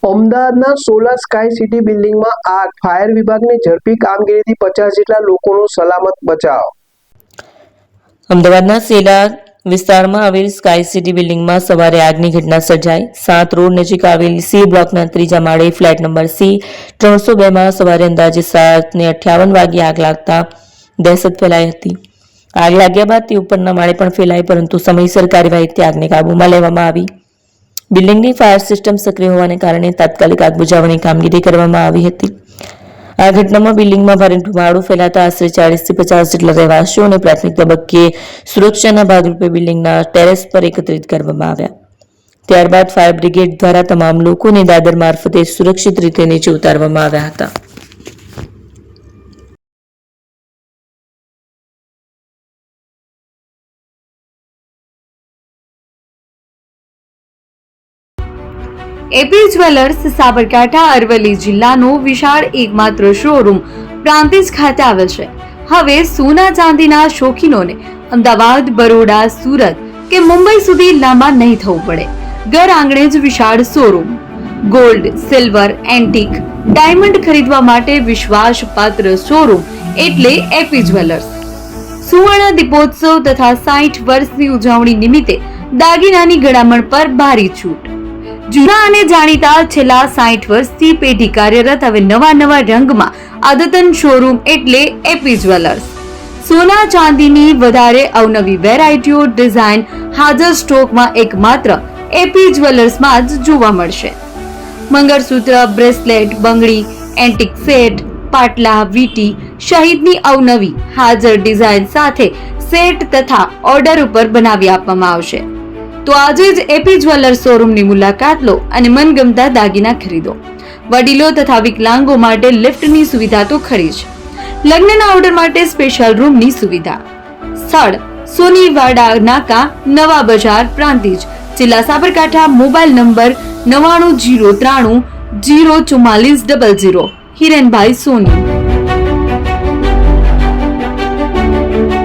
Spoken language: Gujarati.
અમદાવાદના સોલા સ્કાય સિટી બિલ્ડિંગમાં આગ, ફાયર વિભાગની ઝડપી કામગીરીથી 50 જેટલા લોકોનો સલામત બચાવ. અમદાવાદના સેલા વિસ્તારમાં આવેલ સ્કાય સિટી બિલ્ડિંગમાં સવારે આગની ઘટના સર્જાઈ. 7 રોડ નજીક આવેલ સી બ્લોકના ત્રીજા માળે ફ્લેટ નંબર સી 302માં સવારે અંદાજે 7:58 વાગ્યે આગ લાગતા દહેશત ફેલાઈ હતી. આગ લાગ્યા બાદ તે ઉપરના માળે પણ ફેલાઈ, પરંતુ સમયસર કાર્યવાહીથી આગને કાબૂમાં લેવામાં આવી. બિલ્ડિંગની ફાયર સિસ્ટમ સક્રિય હોવાને કારણે તાત્કાલિક આગ બુઝાવવાની કામગીરી કરવામાં આવી હતી. આ ઘટનામાં બિલ્ડિંગમાં ભારે ધુમાડો ફેલાતા આશરે 40 થી 50 જેટલા રહેવાસીઓને પ્રાથમિક તબક્કે સુરક્ષાના ભાગરૂપે બિલ્ડિંગના ટેરેસ પર એકત્રિત કરવામાં આવ્યા. ત્યારબાદ ફાયર બ્રિગેડ દ્વારા તમામ લોકોને દાદર મારફતે સુરક્ષિત રીતે નીચે ઉતારવામાં આવ્યા હતા. એપી જ્વેલર્સ સાબરકાંઠા અરવલ્લી જિલ્લાનો વિશાળ એકમાત્ર શોરૂમ પ્રાંતિજ ખાતે આવેલ છે. હવે સોના ચાંદીના શોખીનોને અમદાવાદ, બરોડા, સુરત કે મુંબઈ સુધી લાંબા નહીં થવું પડે. ઘર આંગણે જ વિશાળ showroom. Gold, silver, antique, diamond ખરીદવા માટે વિશ્વાસપાત્ર શોરૂમ એટલે એપી જ્વેલર્સ. સુવર્ણ દીપોત્સવ તથા 60 વર્ષની ઉજવણી નિમિત્તે દાગીનાની ગળામણ પર ભારી છૂટ. જૂના અને જાણીતા છેલ્લા 60 વર્ષથી પેઢી કાર્યરત હવે નવા રંગમાં અદ્યતન શોરૂમ એટલે એપી જ્વેલર્સ. સોના ચાંદીની વધારે અવનવી વેરાયટીઓ, ડિઝાઇન હાજર સ્ટોકમાં એકમાત્ર એપી જ્વેલર્સમાં જ જોવા મળશે. મંગળસૂત્ર, બ્રેસલેટ, બંગડી, એન્ટિક સેટ, પાટલા, વીટી સહિતની અવનવી હાજર ડિઝાઇન સાથે સેટ તથા ઓર્ડર ઉપર બનાવી આપવામાં આવશે. તો આજે જ એપી જ્વેલર્સ શોરૂમની મુલાકાત લો અને મનગમતા દાગીના ખરીદો. વડીલો તથા વિકલાંગો માટે લિફ્ટની સુવિધા તો ખરી જ. લગ્નના ઓર્ડર માટે સ્પેશિયલ રૂમની સુવિધા. સ્થળ સોનીવાડા નાકા, નવા બજાર, પ્રાંતિજ, જિલ્લા સાબરકાંઠા. Mobile number 9903 04400. હિરેનભાઈ સોની.